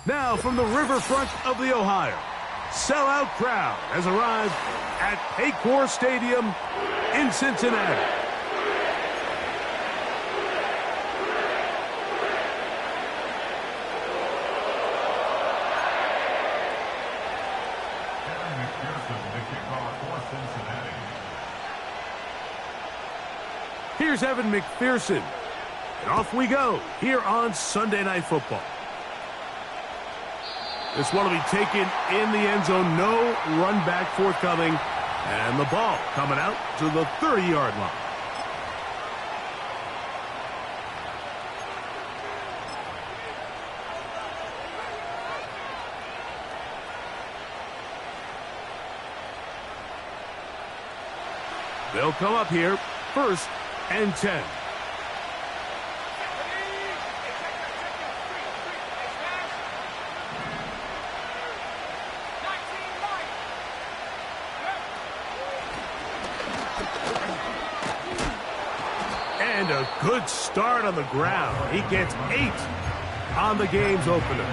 Now from the riverfront of the Ohio, sellout crowd has arrived at Paycor Stadium in Cincinnati. Here's Evan McPherson. And off we go here on Sunday Night Football. This one will be taken in the end zone. No run back forthcoming. And the ball coming out to the 30-yard line. They'll come up here, 1st and 10. And a good start on the ground. He gets 8 on the game's opener.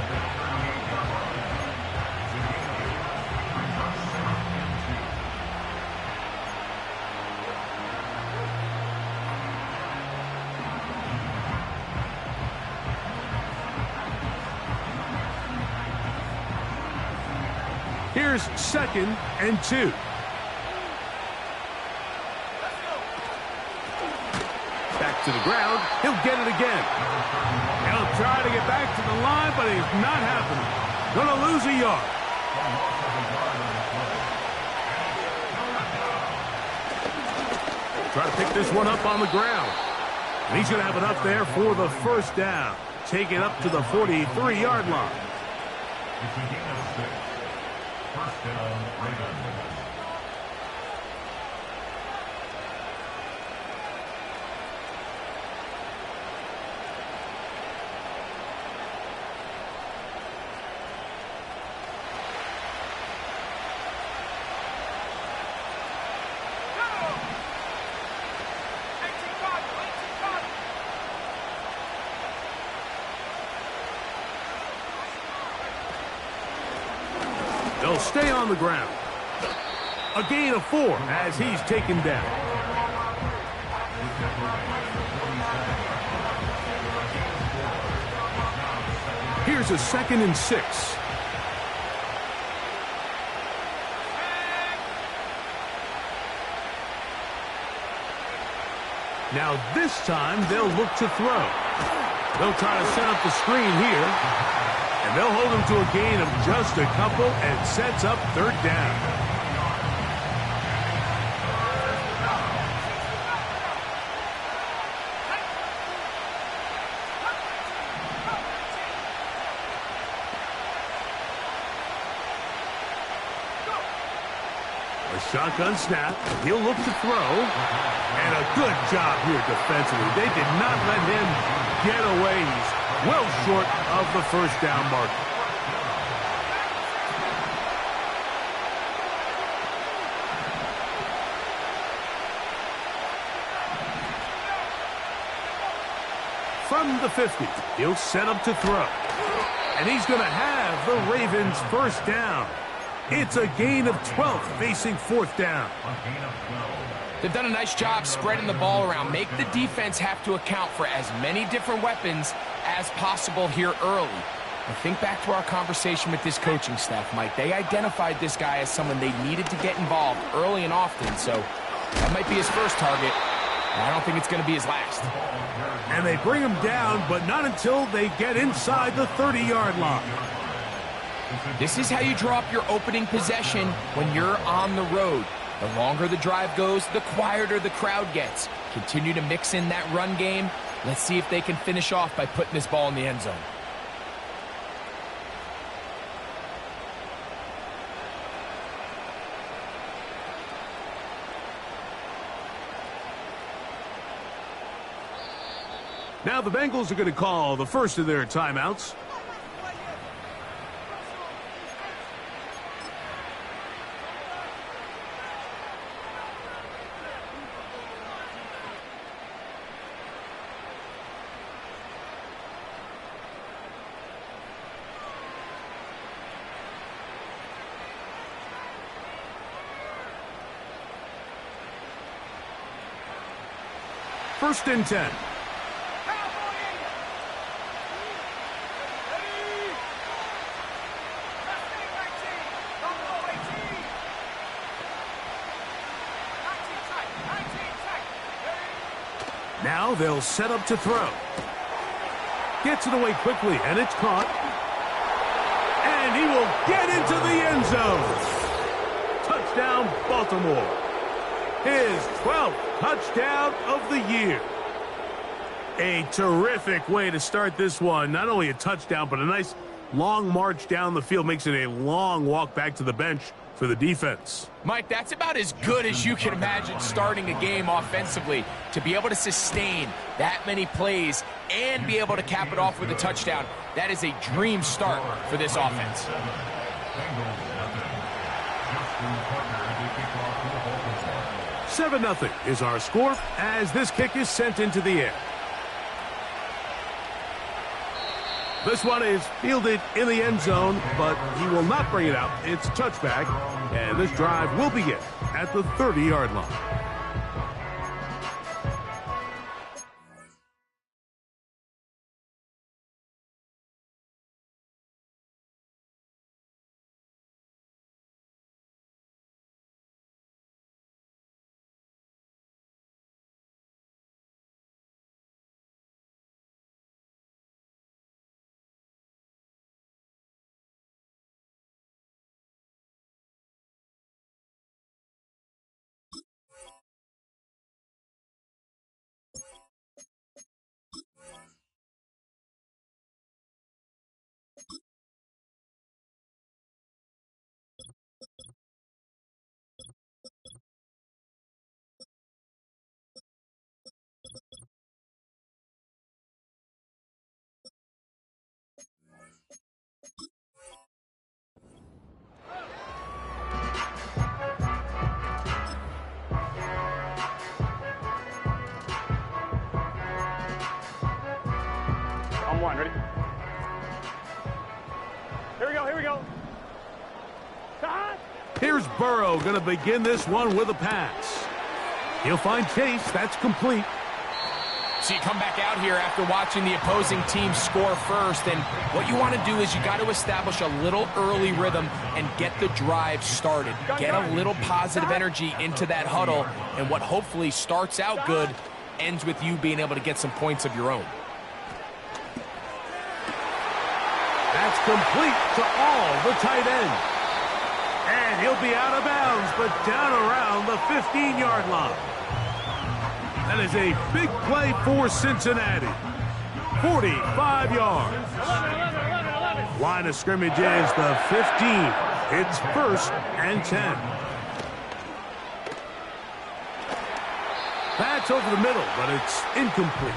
Here's 2nd and 2. Back to the ground. He'll get it again. He'll try to get back to the line, but it's not happening. Gonna lose a yard. Try to pick this one up on the ground. And he's gonna have it up there for the 1st down. Take it up to the 43-yard line. First down, Ravens. They'll stay on the ground. A gain of 4 as he's taken down. Here's a 2nd and 6. Now this time they'll look to throw. They'll try to set up the screen here. And they'll hold him to a gain of just a couple and sets up 3rd down. A shotgun snap. He'll look to throw. And a good job here defensively. They did not let him get away. He's well short of the 1st down marker. From the 50, he'll set up to throw. And he's going to have the Ravens' 1st down. It's a gain of 12 facing 4th down. They've done a nice job spreading the ball around. Make the defense have to account for as many different weapons as possible here early. And think back to our conversation with this coaching staff, Mike. They identified this guy as someone they needed to get involved early and often, so that might be his first target, and I don't think it's going to be his last. And they bring him down, but not until they get inside the 30-yard line. This is how you draw up your opening possession when you're on the road. The longer the drive goes, the quieter the crowd gets. Continue to mix in that run game. Let's see if they can finish off by putting this ball in the end zone. Now the Bengals are going to call the first of their timeouts. First and 10. Now they'll set up to throw. Gets it away quickly, and it's caught. And he will get into the end zone. Touchdown, Baltimore. His 12th touchdown of the year. A terrific way to start this one. Not only a touchdown, but a nice long march down the field. Makes it a long walk back to the bench for the defense. Mike, that's about as good as you can imagine starting a game offensively. To be able to sustain that many plays and be able to cap it off with a touchdown, that is a dream start for this offense. 7-0 is our score as this kick is sent into the air. This one is fielded in the end zone, but he will not bring it out. It's a touchback, and this drive will begin at the 30-yard line. On one, ready? Here we go. Here's Burrow going to begin this one with a pass. He'll find Chase. That's complete. So you come back out here after watching the opposing team score first, and what you want to do is you got to establish a little early rhythm and get the drive started. Get a little positive energy into that huddle, and what hopefully starts out good ends with you being able to get some points of your own. That's complete to all the tight ends. And he'll be out of bounds, but down around the 15-yard line. That is a big play for Cincinnati. 45 yards. Line of scrimmage is the 15. It's first and 10. That's over the middle, but it's incomplete.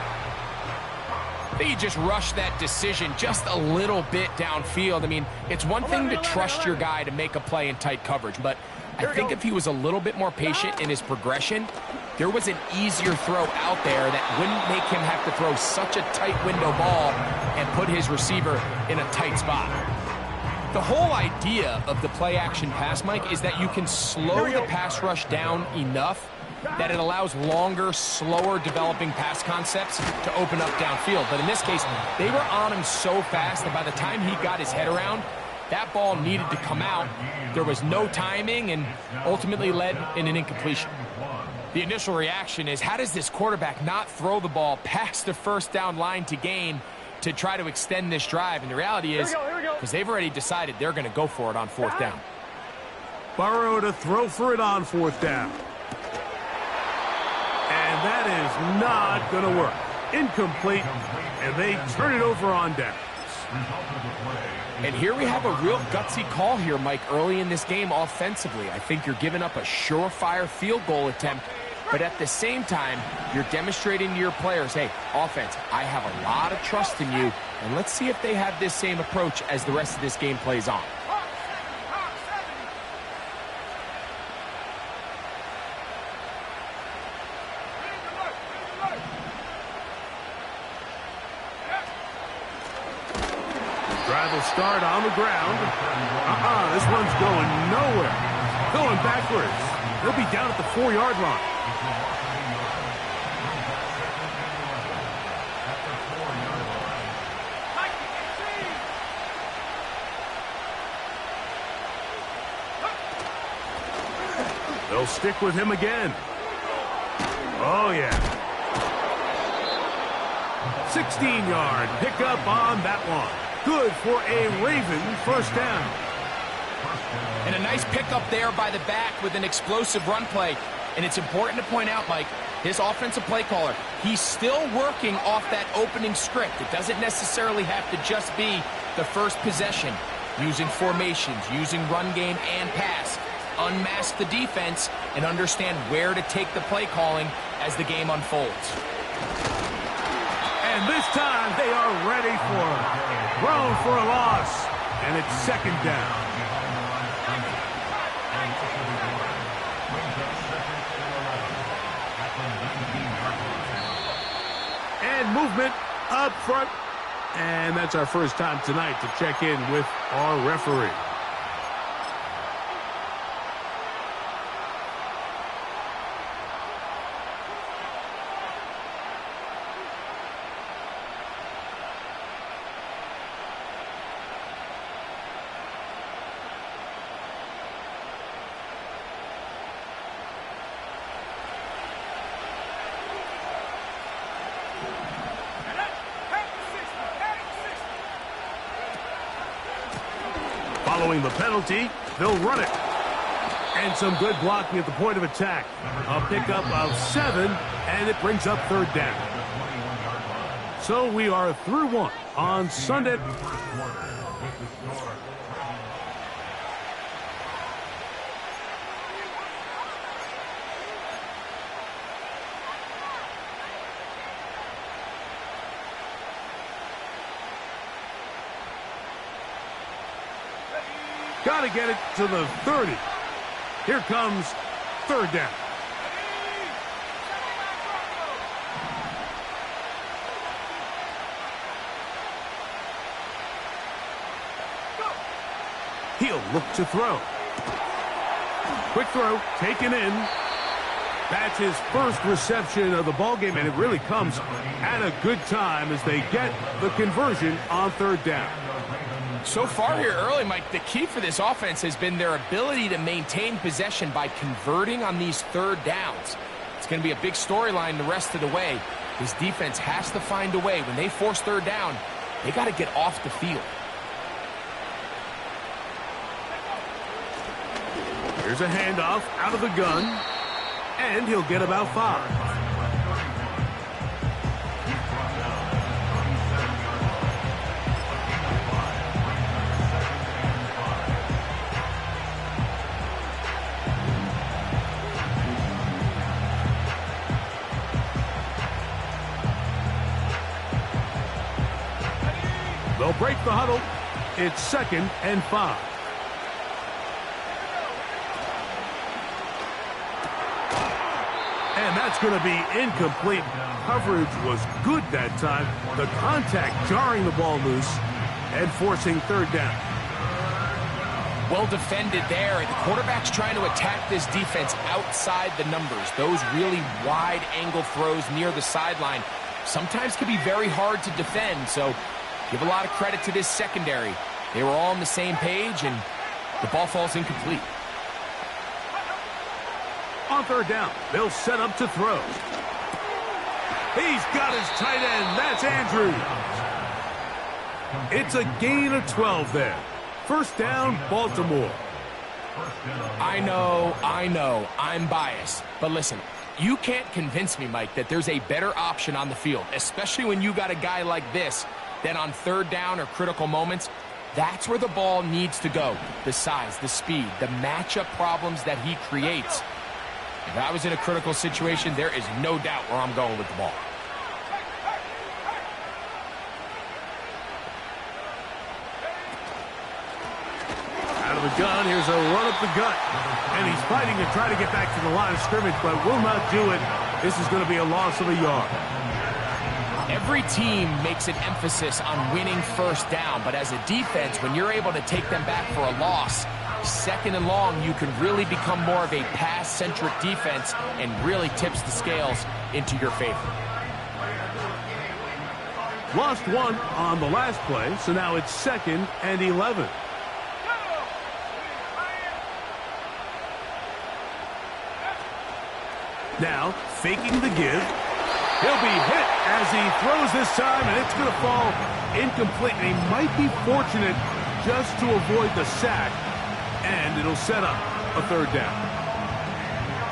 I think he just rushed that decision just a little bit downfield. I mean, it's one thing to trust your guy to make a play in tight coverage, but I think if he was a little bit more patient in his progression, there was an easier throw out there that wouldn't make him have to throw such a tight window ball and put his receiver in a tight spot. The whole idea of the play-action pass, Mike, is that you can slow the pass rush down enough that it allows longer, slower developing pass concepts to open up downfield. But in this case, they were on him so fast that by the time he got his head around, that ball needed to come out. There was no timing and ultimately led in an incompletion. The initial reaction is, how does this quarterback not throw the ball past the first down line to gain to try to extend this drive? And the reality is, because they've already decided they're going to go for it on fourth down. Burrow to throw for it on fourth down. And that is not going to work. Incomplete, and they turn it over on downs. And here we have a real gutsy call here, Mike, early in this game offensively. I think you're giving up a surefire field goal attempt, but at the same time, you're demonstrating to your players, hey, offense, I have a lot of trust in you, and let's see if they have this same approach as the rest of this game plays on. Drive will start on the ground. This one's going nowhere. Going backwards. They'll be down at the 4-yard line. They'll stick with him again. Oh, yeah. 16-yard pickup on that one. Good for a Raven first down. And a nice pickup there by the back with an explosive run play. And it's important to point out, Mike, his offensive play caller, he's still working off that opening script. It doesn't necessarily have to just be the first possession. Using formations, using run game and pass. Unmask the defense and understand where to take the play calling as the game unfolds. And this time they are ready for it. Thrown for a loss. And it's second down. And movement up front. And that's our first time tonight to check in with our referee. Following the penalty, they'll run it. And some good blocking at the point of attack. A pickup of 7, and it brings up third down. So we are through one on Sunday. Got to get it to the 30. Here comes third down. He'll look to throw. Quick throw, taken in. That's his first reception of the ballgame, and it really comes at a good time as they get the conversion on third down. So far here early, Mike, the key for this offense has been their ability to maintain possession by converting on these third downs. It's going to be a big storyline the rest of the way. This defense has to find a way. When they force third down, they got to get off the field. Here's a handoff out of the gun, and he'll get about 5. They'll break the huddle. It's 2nd and 5. And that's going to be incomplete. Coverage was good that time. The contact jarring the ball loose and forcing third down. Well defended there. And the quarterback's trying to attack this defense outside the numbers. Those really wide angle throws near the sideline sometimes can be very hard to defend. So give a lot of credit to this secondary. They were all on the same page, and the ball falls incomplete. On third down, they'll set up to throw. He's got his tight end. That's Andrews. It's a gain of 12 there. First down, Baltimore. I know, I'm biased. But listen, you can't convince me, Mike, that there's a better option on the field, especially when you got a guy like this. Then on third down or critical moments, that's where the ball needs to go. The size, the speed, the matchup problems that he creates. If I was in a critical situation, there is no doubt where I'm going with the ball. Out of the gun, here's a run up the gut. And he's fighting to try to get back to the line of scrimmage, but will not do it. This is going to be a loss of a yard. Every team makes an emphasis on winning first down, but as a defense, when you're able to take them back for a loss, 2nd and long, you can really become more of a pass-centric defense and really tips the scales into your favor. Lost one on the last play, so now it's 2nd and 11. Now, faking the give. He'll be hit as he throws this time, and it's going to fall incomplete. And he might be fortunate just to avoid the sack, and it'll set up a third down.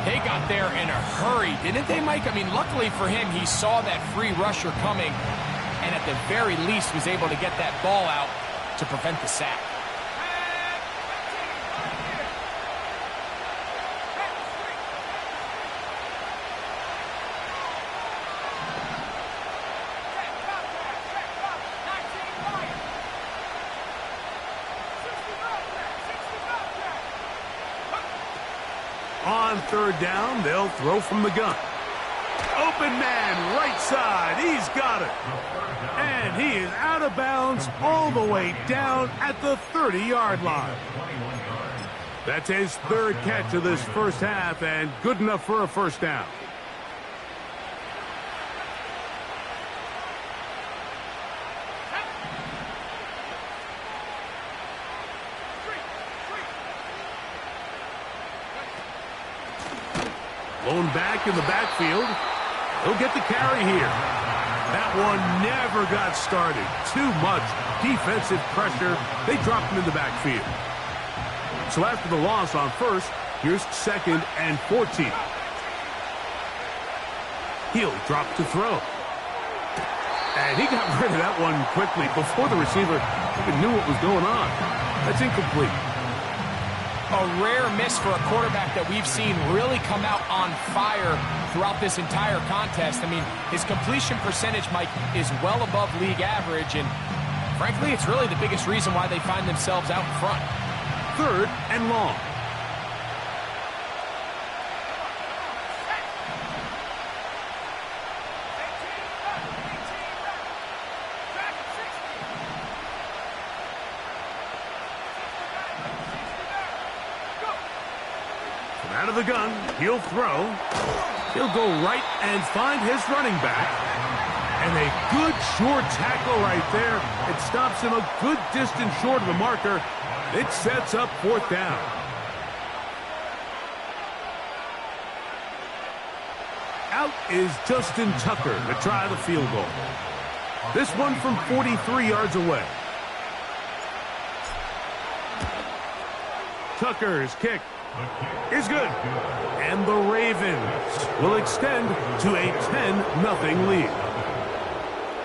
They got there in a hurry, didn't they, Mike? I mean, luckily for him, he saw that free rusher coming, and at the very least was able to get that ball out to prevent the sack. On third down, they'll throw from the gun. Open man, right side. He's got it. And he is out of bounds all the way down at the 30-yard line. That's his third catch of this first half, and good enough for a first down. Blown back in the backfield. He'll get the carry here. That one never got started. Too much defensive pressure. They dropped him in the backfield. So after the loss on first, here's 2nd and 14. He'll drop to throw. And he got rid of that one quickly before the receiver even knew what was going on. That's incomplete. A rare miss for a quarterback that we've seen really come out on fire throughout this entire contest. I mean, his completion percentage, Mike, is well above league average, and frankly, it's really the biggest reason why they find themselves out in front. 3rd and long. Out of the gun, he'll throw. He'll go right and find his running back. And a good short tackle right there. It stops him a good distance short of the marker. It sets up 4th down. Out is Justin Tucker to try the field goal. This one from 43 yards away. Tucker's kick is good. And the Ravens will extend to a 10-0 lead.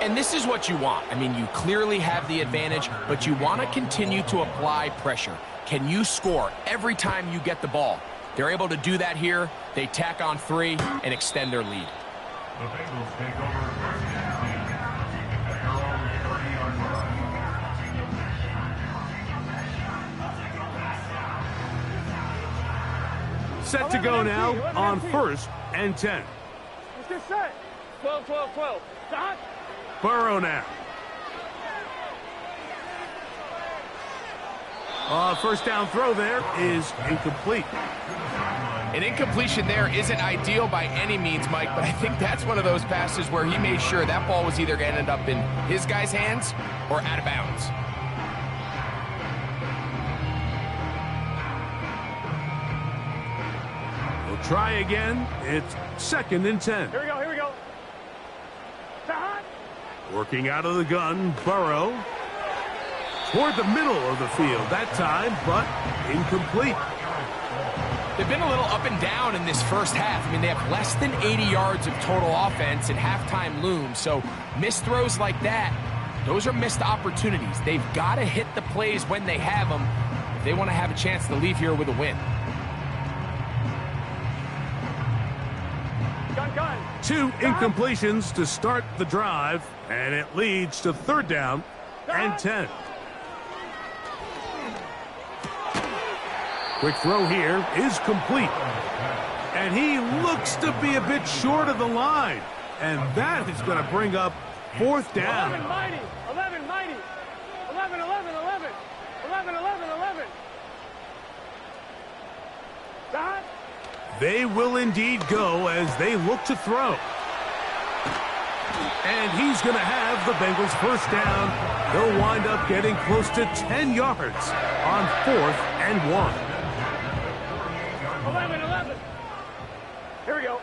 And this is what you want. I mean, you clearly have the advantage, but you want to continue to apply pressure. Can you score every time you get the ball? They're able to do that here. They tack on 3 and extend their lead. The Bengals take over first and 10 at their own 30-yard line. Set to go now on 1st and 10. What's this set? 12, 12, 12. Dot. Burrow now. First down throw there is incomplete. An incompletion there isn't ideal by any means, Mike, but I think that's one of those passes where he made sure that ball was either going to end up in his guy's hands or out of bounds. Try again. It's 2nd and 10. Here we go, here we go. Dot. Working out of the gun, Burrow. Toward the middle of the field that time, but incomplete. They've been a little up and down in this first half. I mean, they have less than 80 yards of total offense and halftime looms. So missed throws like that, those are missed opportunities. They've got to hit the plays when they have them if they want to have a chance to leave here with a win. Gun. 2 incompletions to start the drive, and it leads to 3rd down and 10. Quick throw here is complete. And he looks to be a bit short of the line. And that is going to bring up 4th down. 11 mighty. 11 mighty. 11, 11, 11. 11, 11, 11. Dot. They will indeed go as they look to throw. And he's going to have the Bengals first down. They'll wind up getting close to 10 yards on 4th and 1. 11, 11. Here we go.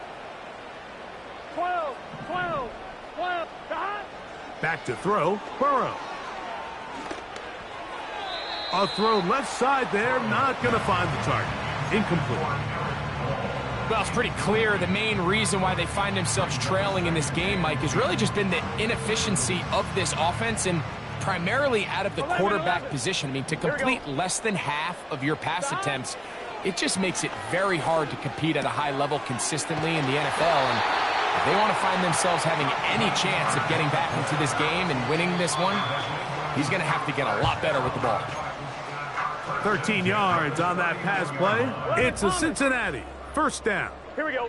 Back to throw, Burrow. A throw left side there, not going to find the target. Incomplete. Well, it's pretty clear the main reason why they find themselves trailing in this game, Mike, has really just been the inefficiency of this offense and primarily out of the quarterback position. I mean, to complete less than half of your pass attempts, it just makes it very hard to compete at a high level consistently in the NFL. And if they want to find themselves having any chance of getting back into this game and winning this one, he's going to have to get a lot better with the ball. 13 yards on that pass play. It's a Cincinnati first down. Here we go.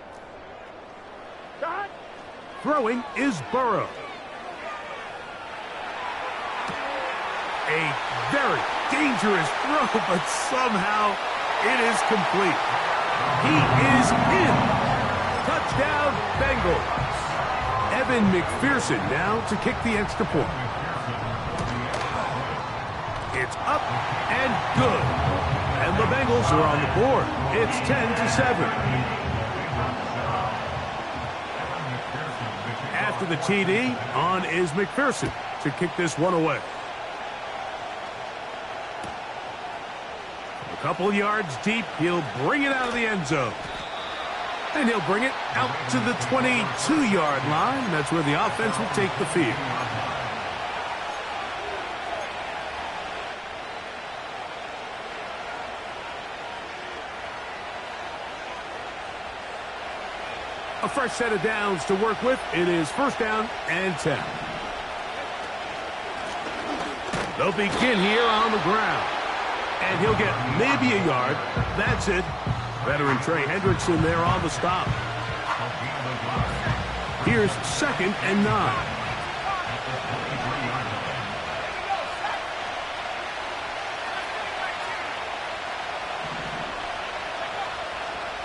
Throwing is Burrow. A very dangerous throw, but somehow it is complete. He is in. Touchdown, Bengals. Evan McPherson now to kick the extra point. It's up and good. And the Bengals are on the board. It's 10-7. After the TD, on is McPherson to kick this one away. A couple yards deep, he'll bring it out of the end zone. And he'll bring it out to the 22-yard line. That's where the offense will take the field. A fresh set of downs to work with. It is first down and 10. They'll begin here on the ground. And he'll get maybe a yard. That's it. Veteran Trey Hendrickson there on the stop. Here's second and 9.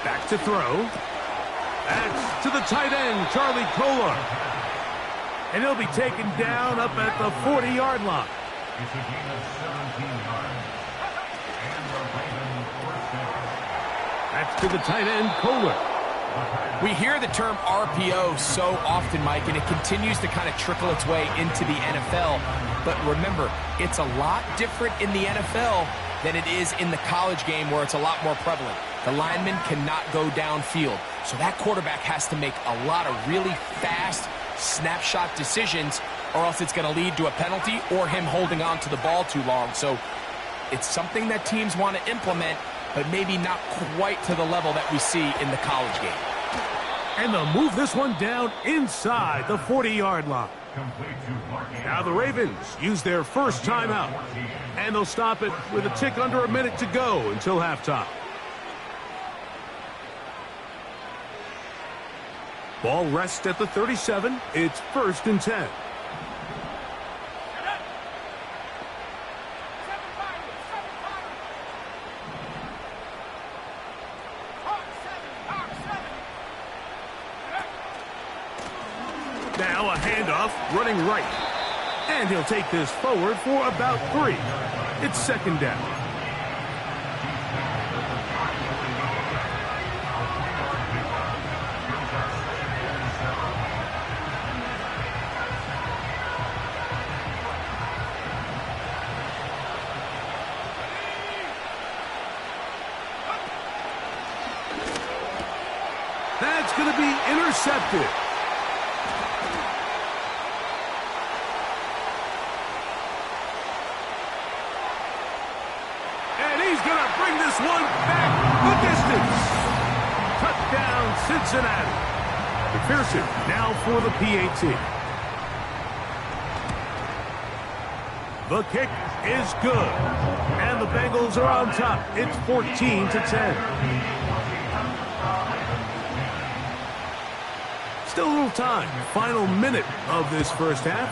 Back to throw. That's to the tight end, Charlie Kolar. And he'll be taken down up at the 40-yard line. It's a gain of 17 yards. And the Ravens first down. That's to the tight end, Kolar. We hear the term RPO so often, Mike, and it continues to kind of trickle its way into the NFL. But remember, it's a lot different in the NFL than it is in the college game where it's a lot more prevalent. The lineman cannot go downfield. So that quarterback has to make a lot of really fast snapshot decisions or else it's going to lead to a penalty or him holding on to the ball too long. So it's something that teams want to implement, but maybe not quite to the level that we see in the college game. And they'll move this one down inside the 40-yard line. Now the Ravens use their first timeout, and they'll stop it with a tick under a minute to go until halftime. Ball rests at the 37. It's first and 10. Now a handoff, running right. And he'll take this forward for about 3. It's second down. That's going to be intercepted. And he's going to bring this one back the distance. Touchdown, Cincinnati. McPherson now for the PAT. The kick is good. And the Bengals are on top. It's 14-10. Still a little time. Final minute of this first half.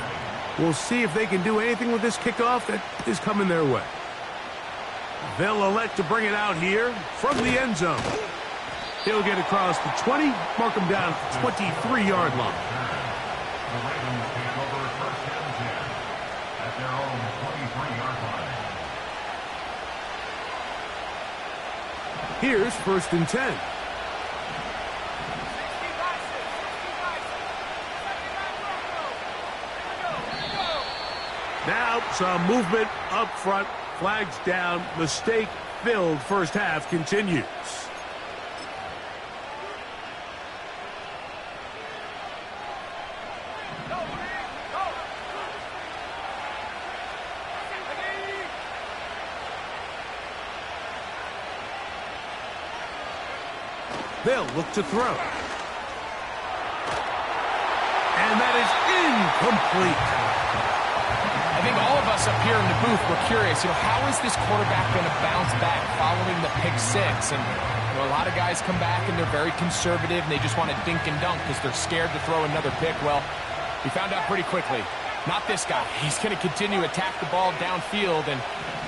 We'll see if they can do anything with this kickoff that is coming their way. They'll elect to bring it out here from the end zone. He'll get across the 20, mark him down at the 23-yard line. The Ravens take over first and 10 at their own 23-yard line. Here's first and 10. Well, some movement up front. Flags down. Mistake-filled first half continues. They'll look to throw. And that is incomplete. I think all of us up here in the booth were curious, how is this quarterback going to bounce back following the pick six? And a lot of guys come back and they're very conservative and they just want to dink and dunk because they're scared to throw another pick. Well, we found out pretty quickly. Not this guy. He's going to continue to attack the ball downfield, and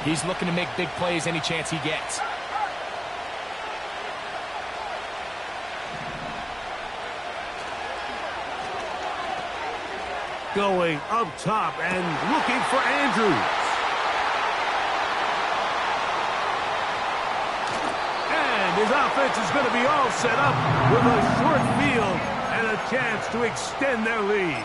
he's looking to make big plays any chance he gets. Going up top and looking for Andrews. And his offense is going to be all set up with a short field and a chance to extend their lead.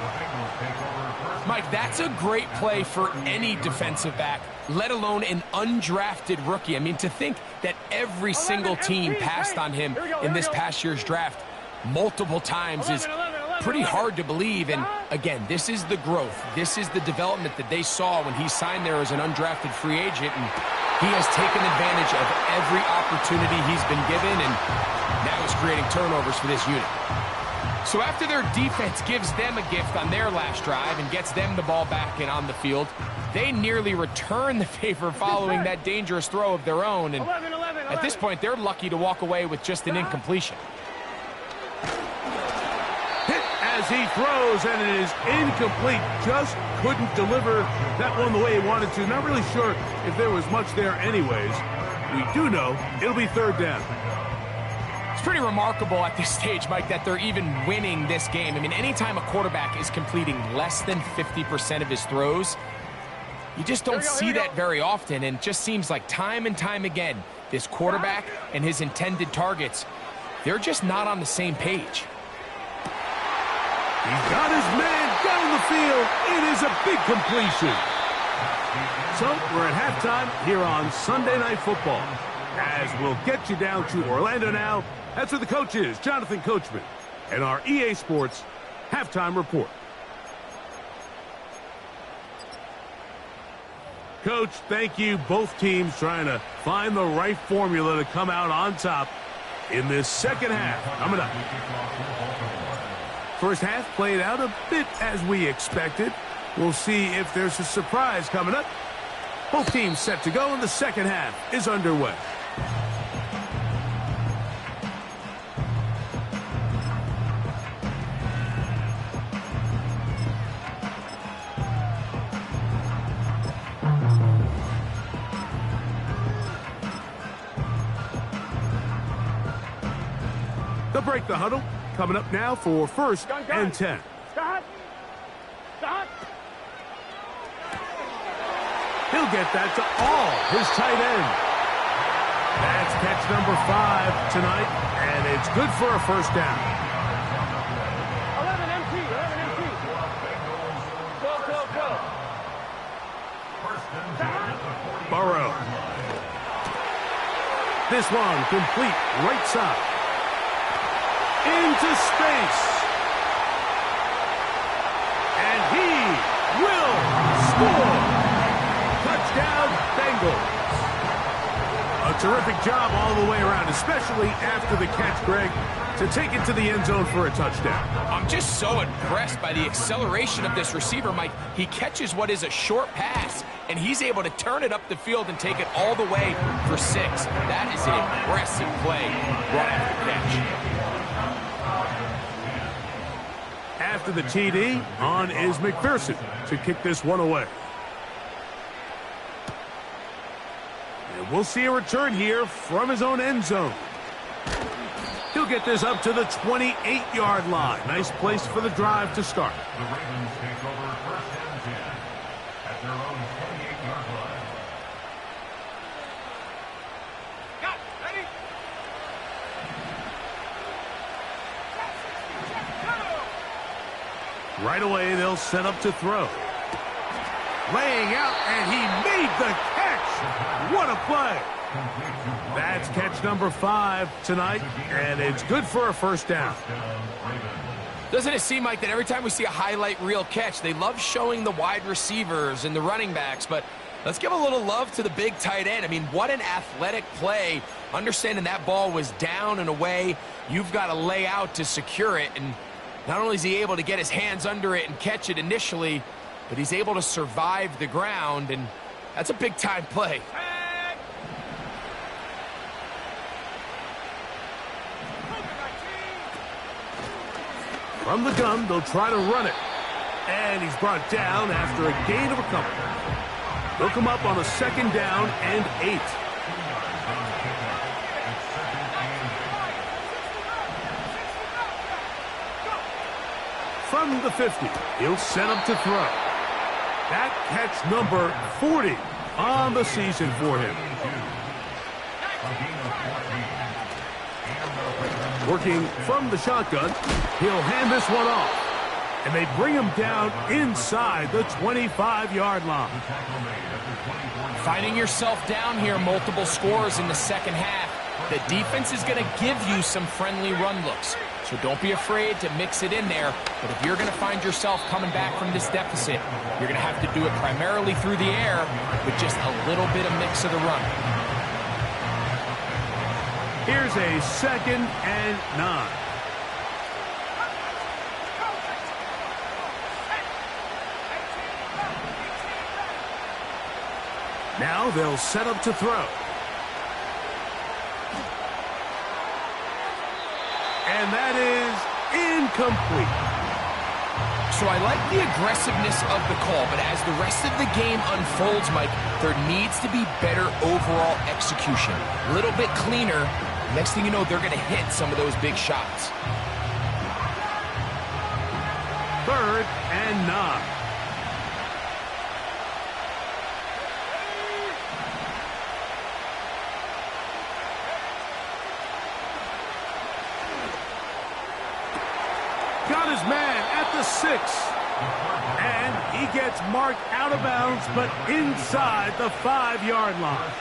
Mike, that's a great play for any defensive back, let alone an undrafted rookie. I mean, to think that every single team passed on him in this past year's draft multiple times is pretty hard to believe. And again, this is the growth. This is the development that they saw when he signed there as an undrafted free agent. And he has taken advantage of every opportunity he's been given, and now he's creating turnovers for this unit. So after their defense gives them a gift on their last drive and gets them the ball back and on the field, they nearly return the favor following that dangerous throw of their own. And at this point, they're lucky to walk away with just an incompletion. As he throws, and it is incomplete. Just couldn't deliver that one the way he wanted to. Not really sure if there was much there anyways. We do know it'll be third down. It's pretty remarkable at this stage, Mike, that they're even winning this game. I mean, anytime a quarterback is completing less than 50% of his throws, you just don't see that very often. And it just seems like time and time again, this quarterback and his intended targets, they're just not on the same page. He's got his man down the field. It is a big completion. So we're at halftime here on Sunday Night Football. As we'll get you down to Orlando now. That's where the coach is, Jonathan Coachman, and our EA Sports halftime report. Coach, thank you. Both teams trying to find the right formula to come out on top in this second half. Coming up. First half played out a bit as we expected. We'll see if there's a surprise coming up. Both teams set to go, and the second half is underway. They'll break the huddle. Coming up now for first and 10. Stop. He'll get that to all his tight end. That's catch number 5 tonight, and it's good for a first down. 11 MT. Go. Burrow. This one complete right side. Into space. And he will score. Touchdown, Bengals. A terrific job all the way around, especially after the catch, Greg, to take it to the end zone for a touchdown. I'm just so impressed by the acceleration of this receiver, Mike. He catches what is a short pass, and he's able to turn it up the field and take it all the way for 6. That is an impressive play right after the catch. After the TD, on is McPherson to kick this one away. And we'll see a return here from his own end zone. He'll get this up to the 28-yard line. Nice place for the drive to start. The Ravens take over first and 10 at their own 28-yard line. Ready? Right away, they'll set up to throw. laying out, and he made the catch. What a play. That's catch number 5 tonight, and it's good for a first down. Doesn't it seem like that every time we see a highlight reel catch, they love showing the wide receivers and the running backs, but let's give a little love to the big tight end. I mean, what an athletic play. Understanding that ball was down and away, you've got to lay out to secure it, and not only is he able to get his hands under it and catch it initially, but he's able to survive the ground, and that's a big-time play. From the gun, they'll try to run it. And he's brought down after a gain of a couple. They'll come up on a 2nd down and 8. From the 50, he'll set up to throw. That catch number 40 on the season for him. Working from the shotgun, he'll hand this one off. And they bring him down inside the 25-yard line. Finding yourself down here, multiple scores in the second half. The defense is going to give you some friendly run looks. So don't be afraid to mix it in there. But if you're going to find yourself coming back from this deficit, you're going to have to do it primarily through the air with just a little bit of mix of the run. Here's a 2nd and 9. Now they'll set up to throw. And that is incomplete. So I like the aggressiveness of the call, but as the rest of the game unfolds, Mike, there needs to be better overall execution. A little bit cleaner. Next thing you know, they're going to hit some of those big shots. 3rd and 9. Got his man at the 6. And he gets marked out of bounds, but inside the 5-yard line.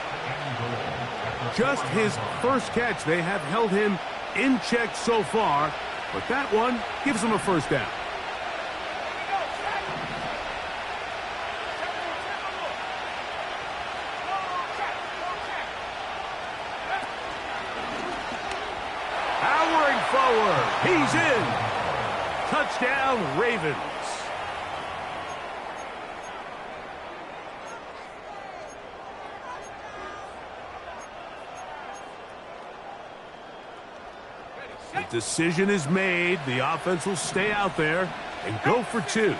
Just his first catch. They have held him in check so far, but that one gives him a first down. Powering forward. He's in. Touchdown, Ravens. The decision is made. The offense will stay out there and go for 2.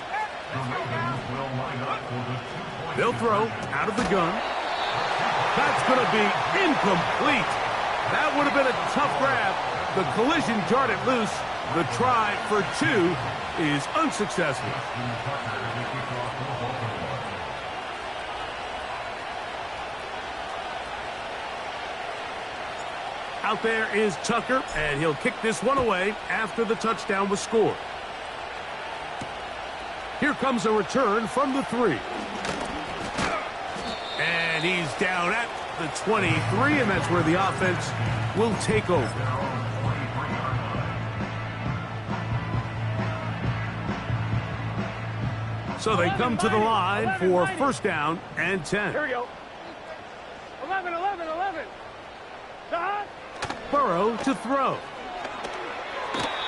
They'll throw out of the gun. That's going to be incomplete. That would have been a tough grab. The collision jarred it loose. The try for 2 is unsuccessful. Out there is Tucker, and he'll kick this one away after the touchdown was scored. Here comes a return from the 3. And he's down at the 23, and that's where the offense will take over. So they come to the line for 1st down and 10. Here we go. 11, 11, 11. Dot. Burrow to throw.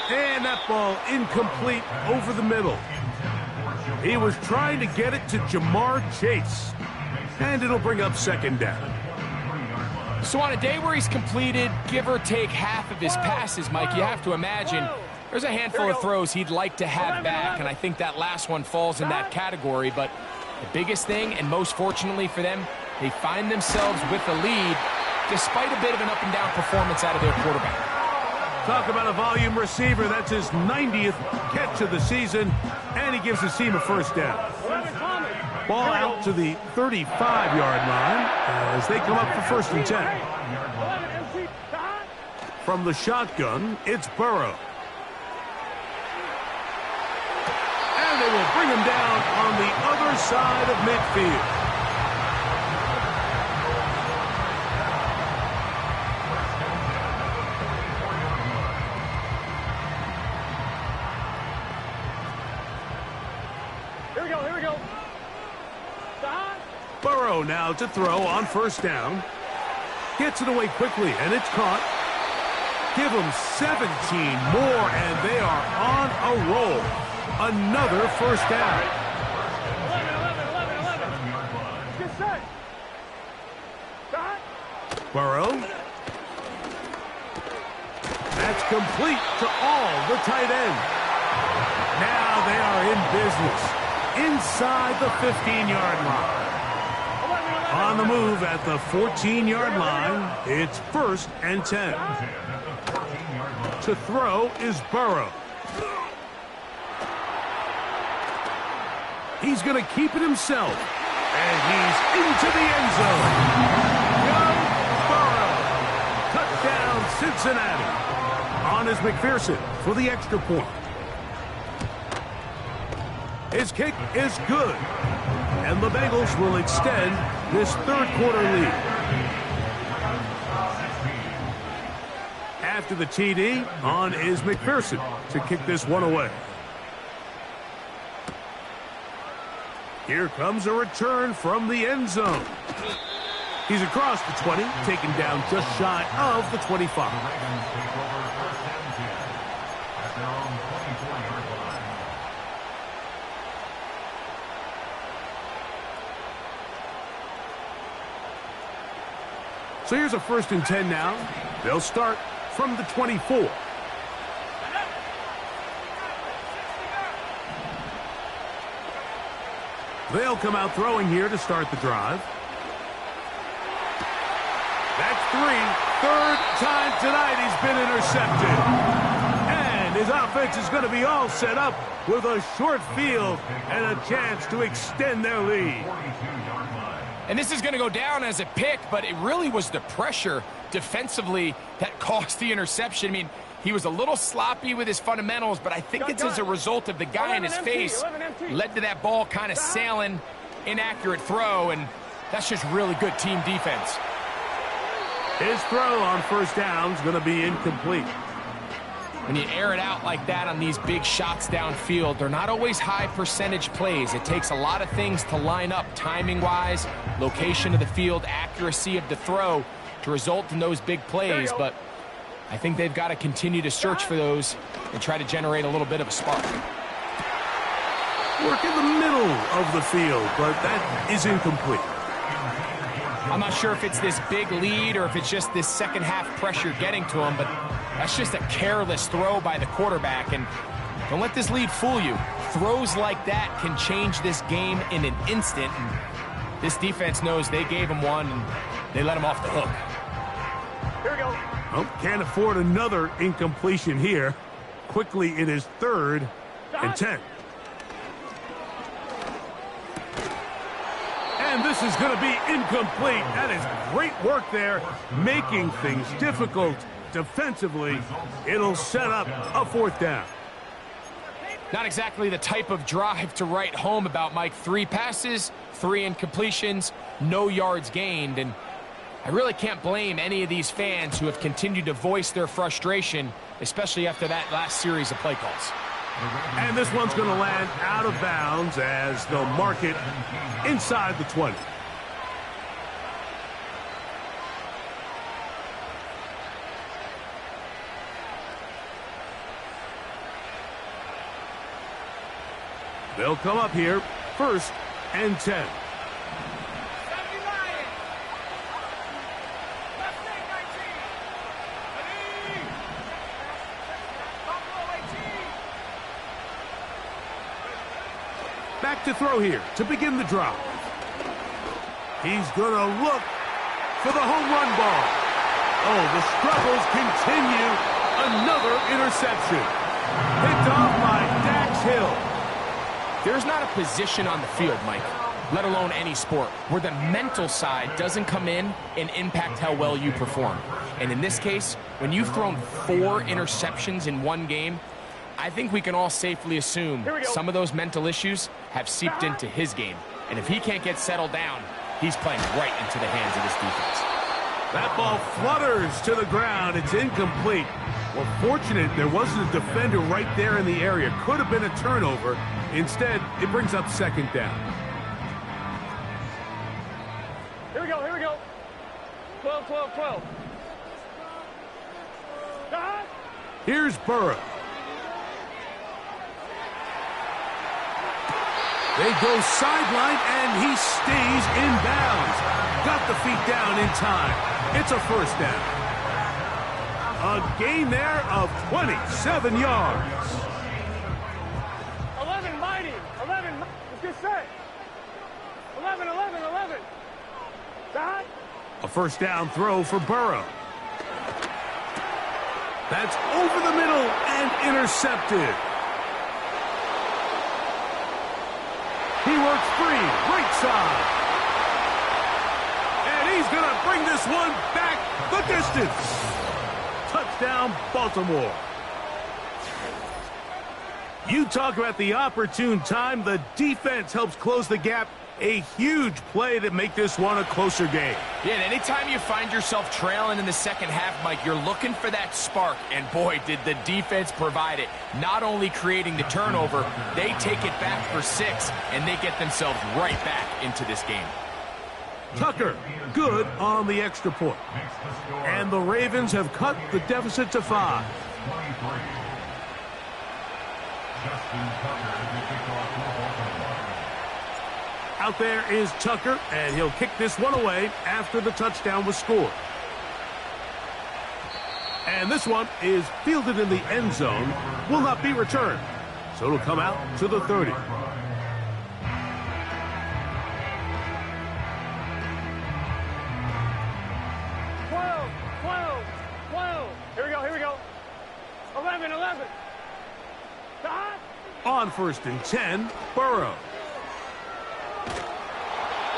And that ball incomplete over the middle. He was trying to get it to Jamar Chase. And it'll bring up 2nd down. So on a day where he's completed, give or take half of his passes, Mike, you have to imagine there's a handful of throws he'd like to have back, and I think that last one falls in that category. But the biggest thing, and most fortunately for them, they find themselves with the lead despite a bit of an up-and-down performance out of their quarterback. Talk about a volume receiver. That's his 90th catch of the season, and he gives his team a 1st down. Ball out to the 35-yard line as they come up for 1st and 10. From the shotgun, it's Burrow. And they will bring bring him down on the other side of midfield. Here we go. Stop. Burrow now to throw on first down. Gets it away quickly, and it's caught. Give them 17 more, and they are on a roll. Another first down. 11. Get set. Stop. Burrow. That's complete to all the tight end. Now they are in business inside the 15-yard line. On the move at the 14-yard line, it's 1st and 10. To throw is Burrow. He's going to keep it himself. And he's into the end zone. Go Burrow. Touchdown Cincinnati. On is McPherson for the extra point. His kick is good. And the Bengals will extend this third quarter lead. After the TD, on is McPherson to kick this one away. Here comes a return from the end zone. He's across the 20, taken down just shy of the 25. So here's a 1st and 10 now. They'll start from the 24. They'll come out throwing here to start the drive. That's 3. 3rd time tonight he's been intercepted. And his offense is going to be all set up with a short field and a chance to extend their lead. And this is going to go down as a pick, but it really was the pressure defensively that caused the interception. I mean, he was a little sloppy with his fundamentals, but I think it's as a result of the guy in his face led to that ball kind of sailing, inaccurate throw, and that's just really good team defense. His throw on first down is going to be incomplete. When you air it out like that on these big shots downfield, they're not always high percentage plays. It takes a lot of things to line up timing-wise, location of the field, accuracy of the throw to result in those big plays. But I think they've got to continue to search for those and try to generate a little bit of a spark. Work in the middle of the field, but that is incomplete. I'm not sure if it's this big lead or if it's just this second half pressure getting to him, but that's just a careless throw by the quarterback. And don't let this lead fool you. Throws like that can change this game in an instant. And this defense knows they gave him one and they let him off the hook. Here we go. Oh, can't afford another incompletion here. Quickly, it is 3rd and 10. And this is going to be incomplete. That is great work there, making things difficult defensively. It'll set up a 4th down. Not exactly the type of drive to write home about, Mike. 3 passes, 3 incompletions, no yards gained. And I really can't blame any of these fans who have continued to voice their frustration, especially after that last series of play calls. And this one's going to land out of bounds as they'll mark it inside the 20. They'll come up here, 1st and 10. Back to throw here to begin the drive. He's going to look for the home run ball. Oh, the struggles continue. Another interception. Picked off by Dax Hill. There's not a position on the field, Mike, let alone any sport, where the mental side doesn't come in and impact how well you perform. And in this case, when you've thrown 4 interceptions in one game, I think we can all safely assume some of those mental issues have seeped into his game. And if he can't get settled down, he's playing right into the hands of this defense. That ball flutters to the ground. It's incomplete. Well, fortunate there wasn't a defender right there in the area. Could have been a turnover. Instead, it brings up second down. Here we go, here we go. 12, 12, 12. Stop. Here's Burrow. They go sideline, and he stays in bounds. Got the feet down in time. It's a first down. A gain there of 27 yards. 11 mighty. 11. It's good set. 11, 11, 11. Stop. A first down throw for Burrow. That's over the middle and intercepted. He works free, right side. And he's going to bring this one back the distance. Touchdown, Baltimore. You talk about the opportune time. The defense helps close the gap. A huge play to make this one a closer game. Yeah, and anytime you find yourself trailing in the second half, Mike, you're looking for that spark. And boy, did the defense provide it. Not only creating the turnover, they take it back for 6, and they get themselves right back into this game. Tucker, good on the extra point. And the Ravens have cut the deficit to 5. Out there is Tucker, and he'll kick this one away after the touchdown was scored. And this one is fielded in the end zone, will not be returned. So it'll come out to the 30. Here we go. 11, 11. Stop. On 1st and 10, Burrow.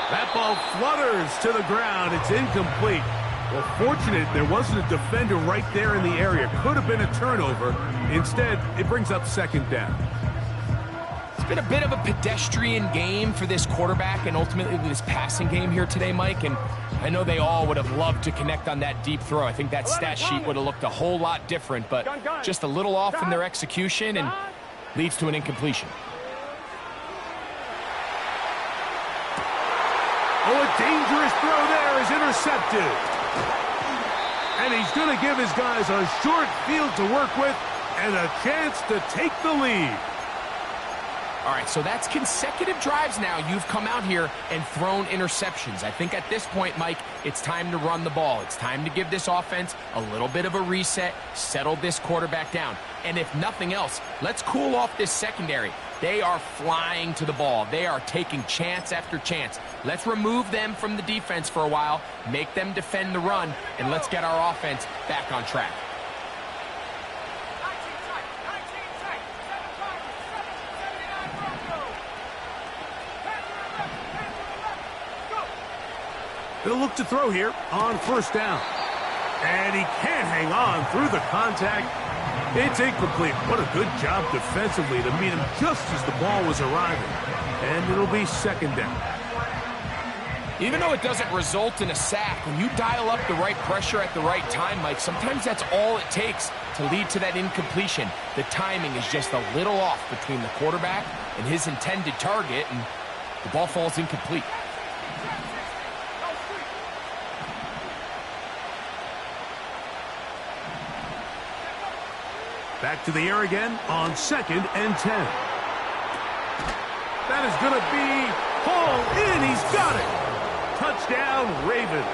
That ball flutters to the ground. It's incomplete. Well, fortunate there wasn't a defender right there in the area. Could have been a turnover. Instead, it brings up second down. It's been a bit of a pedestrian game for this quarterback and ultimately this passing game here today, Mike. And I know they all would have loved to connect on that deep throw. I think that stat sheet would have looked a whole lot different, but just a little off in their execution and leads to an incompletion. Oh, a dangerous throw there is intercepted. And he's going to give his guys a short field to work with and a chance to take the lead. All right, so that's consecutive drives now. You've come out here and thrown interceptions. I think at this point, Mike, it's time to run the ball. It's time to give this offense a little bit of a reset, settle this quarterback down. And if nothing else, let's cool off this secondary. They are flying to the ball. They are taking chance after chance. Let's remove them from the defense for a while, make them defend the run, and let's get our offense back on track. They'll look to throw here on 1st down. And he can't hang on through the contact. It's incomplete. What a good job defensively to meet him just as the ball was arriving. And it'll be second down. Even though it doesn't result in a sack, when you dial up the right pressure at the right time, Mike, sometimes that's all it takes to lead to that incompletion. The timing is just a little off between the quarterback and his intended target, and the ball falls incomplete. Back to the air again on 2nd and 10. That is going to be hauled in. He's got it. Touchdown, Ravens.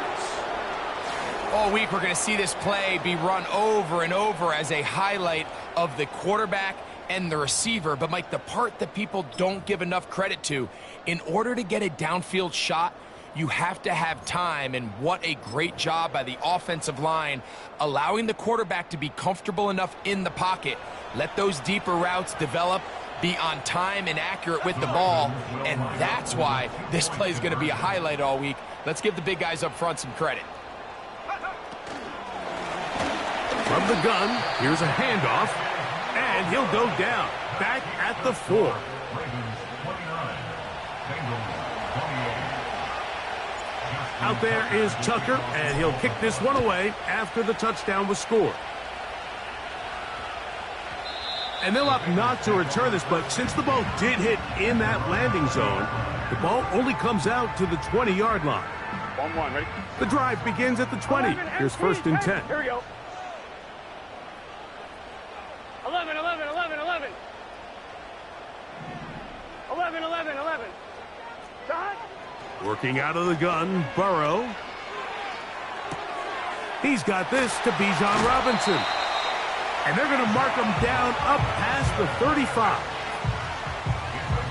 All week we're going to see this play be run over and over as a highlight of the quarterback and the receiver. But, Mike, the part that people don't give enough credit to, in order to get a downfield shot, you have to have time, and what a great job by the offensive line, allowing the quarterback to be comfortable enough in the pocket. Let those deeper routes develop, be on time and accurate with the ball, and that's why this play is going to be a highlight all week. Let's give the big guys up front some credit. From the gun, here's a handoff, and he'll go down, back at the 4. Ravens 29, Bengals 28. Out there is Tucker, and he'll kick this one away after the touchdown was scored. And they'll opt not to return this, but since the ball did hit in that landing zone, the ball only comes out to the 20-yard line. 1-1, ready? The drive begins at the 20. Here's first and 10. Here we go. 11, 11, 11, 11. 11, 11, 11. Shot. Working out of the gun, Burrow. He's got this to Bijan Robinson. And they're going to mark him down up past the 35.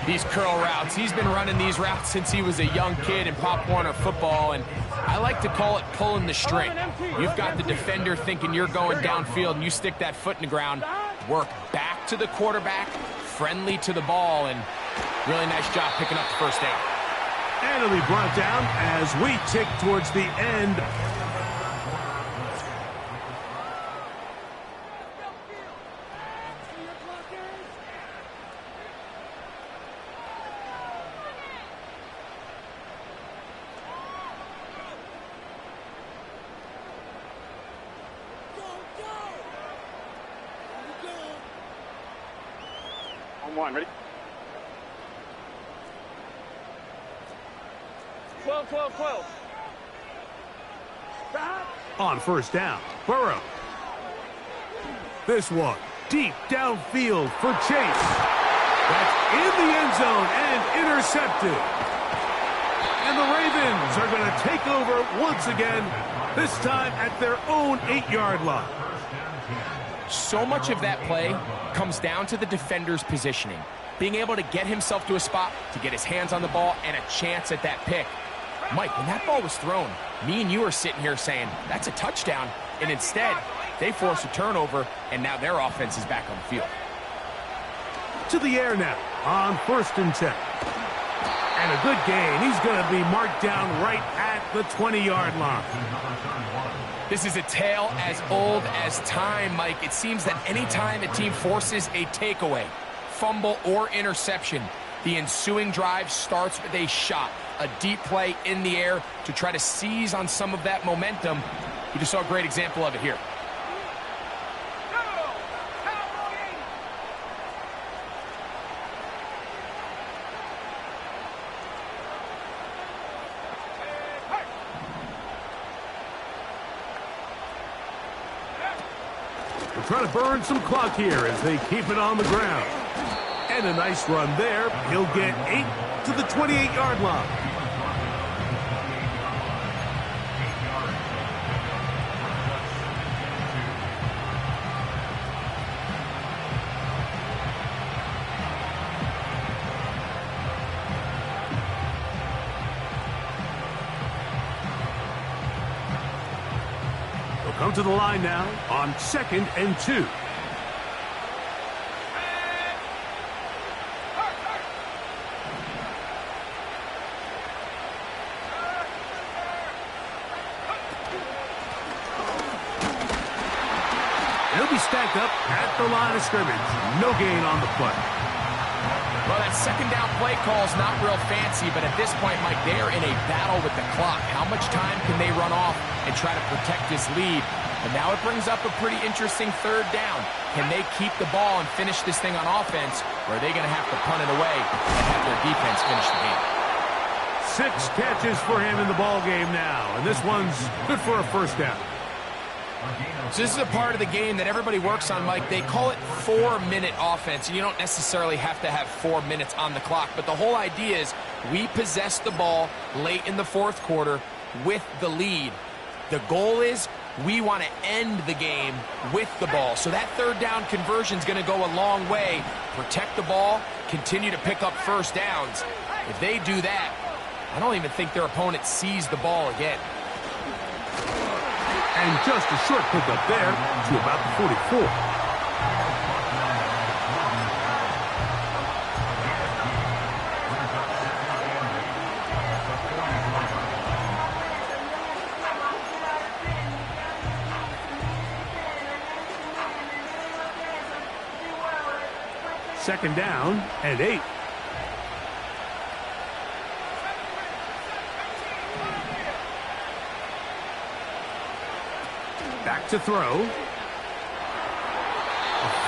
These curl routes, he's been running these routes since he was a young kid in Pop Warner football, and I like to call it pulling the string. You've got the defender thinking you're going downfield, and you stick that foot in the ground, work back to the quarterback, friendly to the ball, and really nice job picking up the first down. And it'll be brought down as we tick towards the end. On 1, ready? 12, 12, 12. Stop. On first down, Burrow. This one, deep downfield for Chase. That's in the end zone and intercepted. And the Ravens are going to take over once again, this time at their own 8-yard line. So much of that play comes down to the defender's positioning, being able to get himself to a spot, to get his hands on the ball, and a chance at that pick. Mike, when that ball was thrown, me and you are sitting here saying, that's a touchdown, and instead, they force a turnover, and now their offense is back on the field. To the air now on first and 10. And a good gain. He's going to be marked down right at the 20-yard line. This is a tale as old as time, Mike. It seems that any time a team forces a takeaway, fumble, or interception, the ensuing drive starts with a shot, a deep play in the air to try to seize on some of that momentum. We just saw a great example of it here. We're trying to burn some clock here as they keep it on the ground. And a nice run there. He'll get 8 to the 28-yard line. They'll come to the line now on 2nd and 2. He'll be stacked up at the line of scrimmage. No gain on the play. Well, that second down play call is not real fancy, but at this point, Mike, they are in a battle with the clock. How much time can they run off and try to protect this lead? And now it brings up a pretty interesting third down. Can they keep the ball and finish this thing on offense, or are they going to have to punt it away and have their defense finish the game? 6 catches for him in the ball game now, and this one's good for a first down. So this is a part of the game that everybody works on, Mike. They call it 4-minute offense, and you don't necessarily have to have 4 minutes on the clock. But the whole idea is we possess the ball late in the fourth quarter with the lead. The goal is we want to end the game with the ball. So that third down conversion is going to go a long way. Protect the ball, continue to pick up first downs. If they do that, I don't even think their opponent sees the ball again. And just a short pickup there to about the 44. Second down and 8. Back to throw. A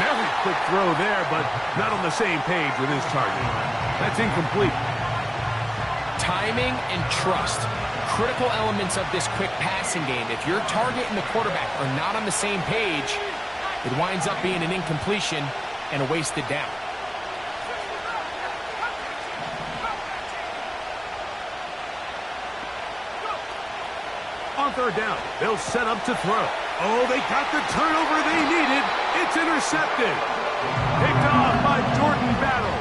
very quick throw there, but not on the same page with his target. That's incomplete. Timing and trust. Critical elements of this quick passing game. If your target and the quarterback are not on the same page, it winds up being an incompletion and a wasted down. On third down, they'll set up to throw. Oh, they got the turnover they needed. It's intercepted. Picked off by Jordan Battle.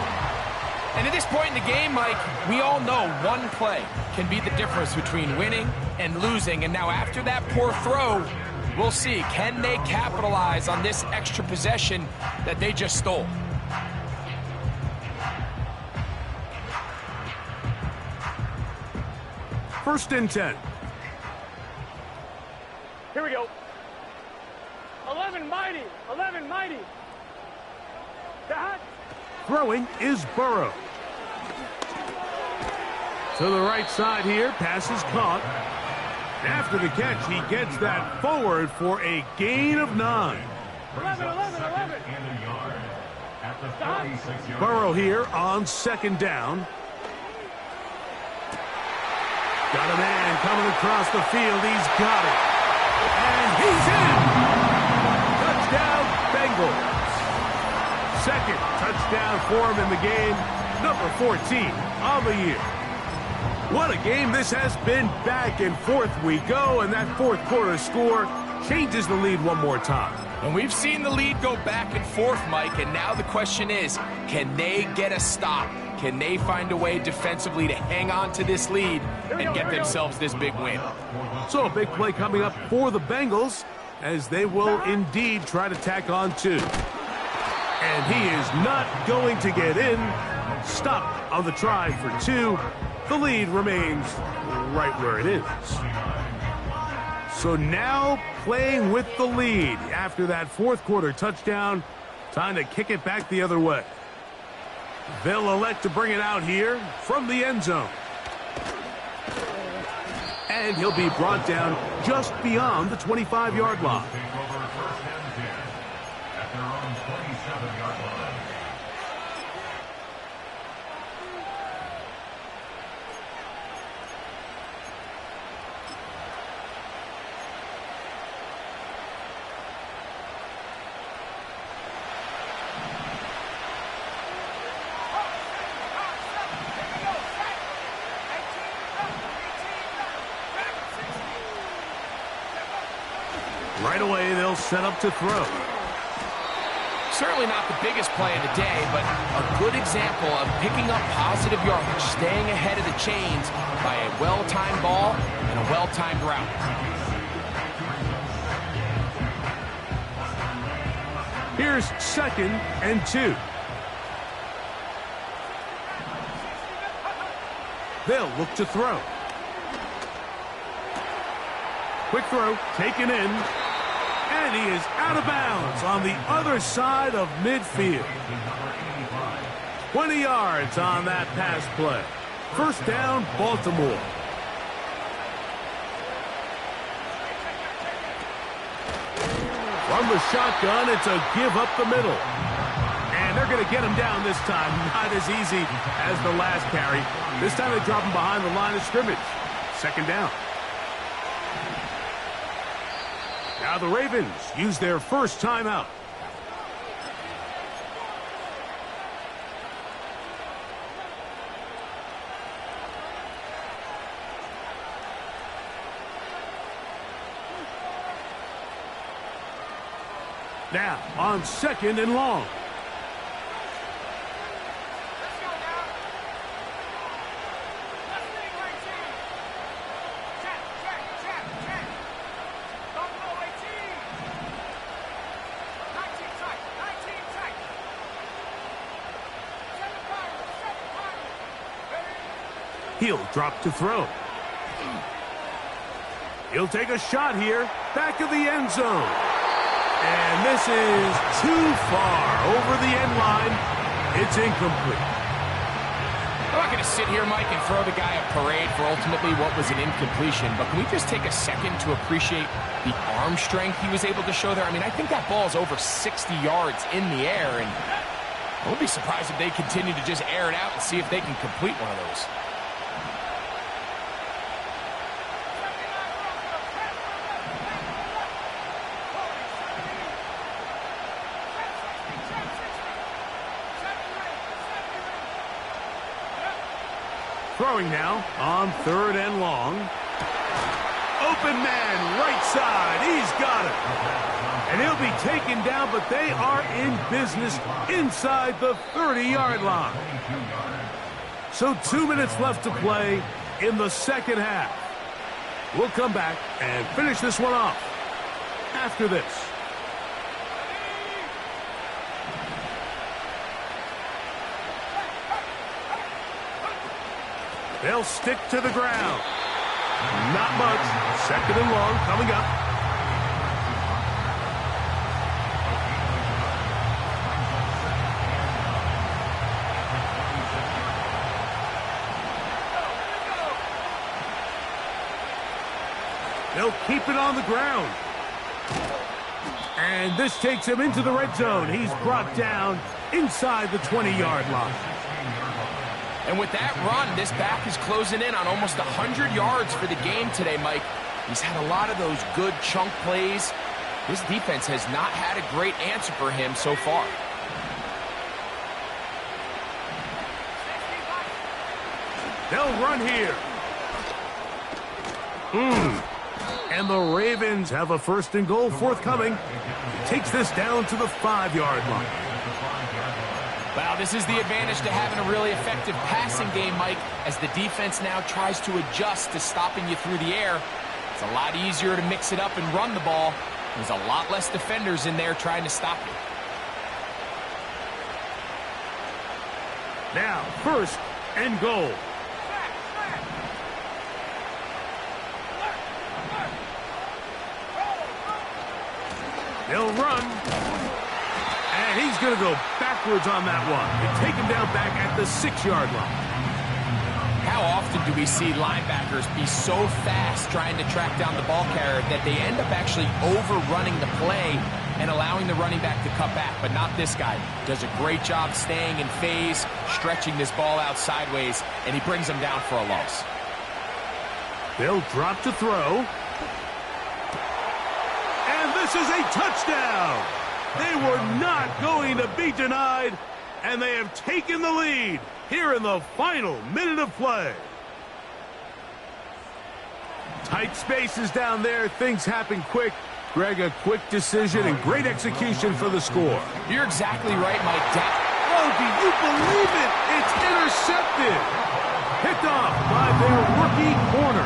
And at this point in the game, Mike, we all know one play can be the difference between winning and losing. And now after that poor throw, we'll see, can they capitalize on this extra possession that they just stole? First and 10. Here we go. 11 mighty. 11 mighty. That. Throwing is Burrow. To the right side here, pass is caught. After the catch, he gets that forward for a gain of 9. 11. Burrow here on second down. Got a man coming across the field. He's got it. And he's in. Touchdown, Bengals. Second touchdown for him in the game. Number 14 on the year. What a game this has been. Back and forth we go, and that fourth quarter score changes the lead one more time. And we've seen the lead go back and forth, Mike, and now the question is, can they get a stop? Can they find a way defensively to hang on to this lead and get themselves this big win? So a big play coming up for the Bengals as they will indeed try to tack on 2. And he is not going to get in. Stop on the try for 2. The lead remains right where it is. So now playing with the lead after that fourth quarter touchdown. Time to kick it back the other way. They'll elect to bring it out here from the end zone. And he'll be brought down just beyond the 25-yard line. At their own 27-yard line. Right away, they'll set up to throw. Certainly not the biggest play of the day, but a good example of picking up positive yardage, staying ahead of the chains by a well-timed ball and a well-timed route. Here's second and 2. They'll look to throw. Quick throw, taken in. And he is out of bounds on the other side of midfield. 20 yards on that pass play. First down, Baltimore. From the shotgun, it's a give up the middle. And they're going to get him down this time. Not as easy as the last carry. This time they drop him behind the line of scrimmage. Second down. Now the Ravens use their first timeout. Now on second and long. He'll drop to throw. He'll take a shot here. Back of the end zone. And this is too far over the end line. It's incomplete. I'm not going to sit here, Mike, and throw the guy a parade for ultimately what was an incompletion, but can we just take a second to appreciate the arm strength he was able to show there? I mean, I think that ball is over 60 yards in the air, and I won't be surprised if they continue to just air it out and see if they can complete one of those. Throwing now on 3rd and long. Open man, right side. He's got it. And he'll be taken down, but they are in business inside the 30-yard line. So 2 minutes left to play in the second half. We'll come back and finish this one off after this. They'll stick to the ground. Not much. 2nd and long coming up. They'll keep it on the ground. And this takes him into the red zone. He's brought down inside the 20-yard line. And with that run, this back is closing in on almost 100 yards for the game today, Mike. He's had a lot of those good chunk plays. This defense has not had a great answer for him so far. They'll run here. And the Ravens have a 1st and goal forthcoming. Takes this down to the 5-yard line. Wow, this is the advantage to having a really effective passing game, Mike, as the defense now tries to adjust to stopping you through the air. It's a lot easier to mix it up and run the ball. There's a lot less defenders in there trying to stop you. Now, 1st and goal. They'll run. And he's going to go backwards on that one and take him down back at the 6-yard line. How often do we see linebackers be so fast trying to track down the ball carrier that they end up actually overrunning the play and allowing the running back to cut back? But not this guy. Does a great job staying in phase, stretching this ball out sideways, and he brings them down for a loss. They'll drop to throw. And this is a touchdown. They were not going to be denied, and they have taken the lead here in the final minute of play. Tight spaces down there. Things happen quick. Greg, a quick decision and great execution for the score. You're exactly right, Mike. Oh, do you believe it? It's intercepted. Picked off by their rookie corner.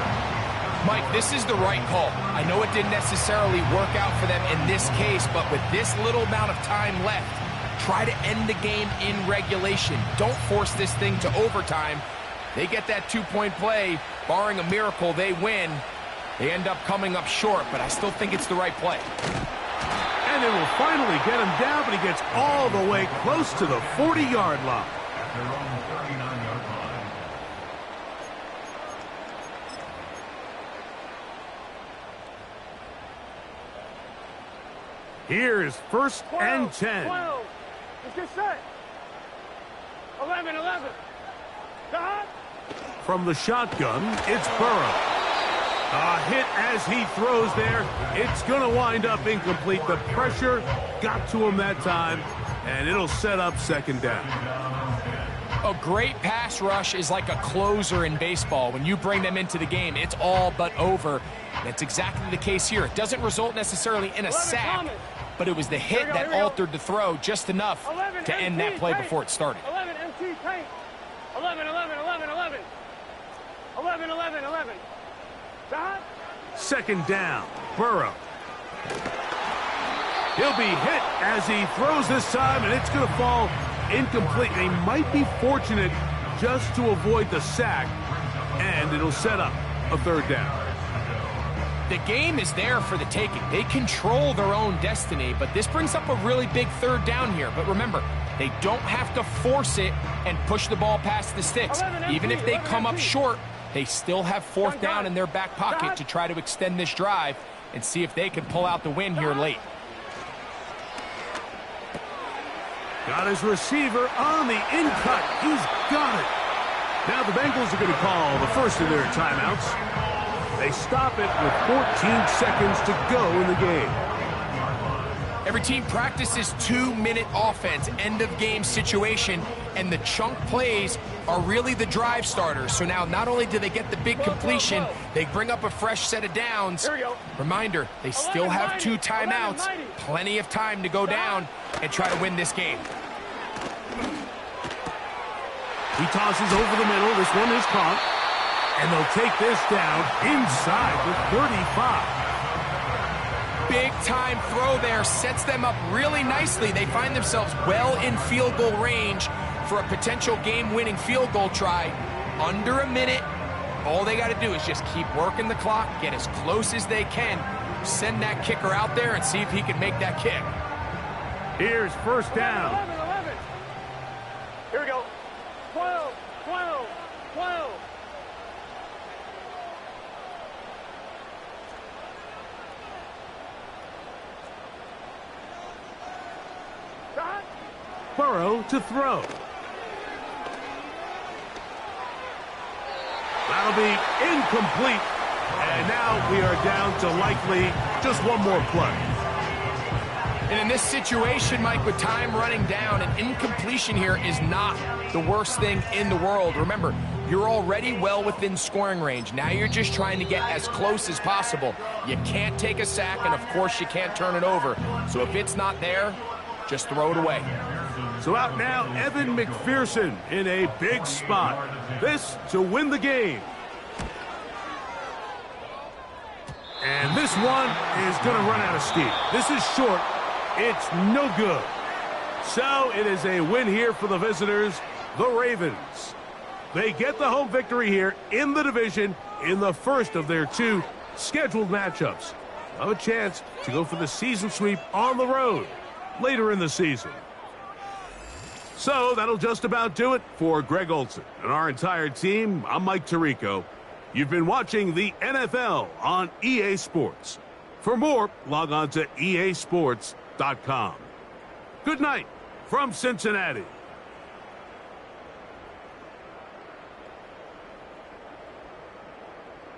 Mike, this is the right call. I know it didn't necessarily work out for them in this case, but with this little amount of time left, try to end the game in regulation. Don't force this thing to overtime. They get that 2-point play. Barring a miracle, they win. They end up coming up short, but I still think it's the right play. And it will finally get him down, but he gets all the way close to the 40-yard line. At their own 39-yard line. Here is 1st and 10. 12. Let's get set. 11. Stop. From the shotgun, it's Burrow. A hit as he throws there. It's going to wind up incomplete. The pressure got to him that time, and it'll set up 2nd down. A great pass rush is like a closer in baseball. When you bring them into the game, it's all but over. That's exactly the case here. It doesn't result necessarily in a sack, but it was the hit that altered the throw just enough to end that play before it started. 11 MT tank. 11. 11. Stop. 2nd down, Burrow. He'll be hit as he throws this time, and it's going to fall incomplete. They might be fortunate just to avoid the sack, and it'll set up a 3rd down. The game is there for the taking. They control their own destiny, but this brings up a really big 3rd down here. But remember, They don't have to force it and push the ball past the sticks. Even if they come up short, they still have fourth down in their back pocket to try to extend this drive and see if they can pull out the win here late. Got his receiver on the in-cut. He's got it. Now the Bengals are going to call the first of their timeouts. They stop it with 14 seconds to go in the game. Every team practices 2-minute offense, end-of-game situation, and the chunk plays are really the drive starters. So now not only do they get the big completion, they bring up a fresh set of downs. Reminder, they still have 2 timeouts, plenty of time to go down and try to win this game. He tosses over the middle. This one is caught. And they'll take this down inside the 35. Big-time throw there, sets them up really nicely. They find themselves well in field goal range for a potential game-winning field goal try. Under a minute, all they got to do is just keep working the clock, get as close as they can, send that kicker out there and see if he can make that kick. Here's first down. 11. Here we go. 12. Burrow to throw. That'll be incomplete. And now we are down to likely just one more play. And in this situation, Mike, with time running down, an incompletion here is not the worst thing in the world. Remember, you're already well within scoring range. Now you're just trying to get as close as possible. You can't take a sack, and of course you can't turn it over. So if it's not there, just throw it away. So out now, Evan McPherson in a big spot. This to win the game. And this one is going to run out of steam. This is short. It's no good. So it is a win here for the visitors, the Ravens. They get the home victory here in the division in the first of their 2 scheduled matchups. Have a chance to go for the season sweep on the road later in the season. So that'll just about do it for Greg Olson and our entire team. I'm Mike Tirico. You've been watching the NFL on EA Sports. For more, log on to easports.com. Good night from Cincinnati.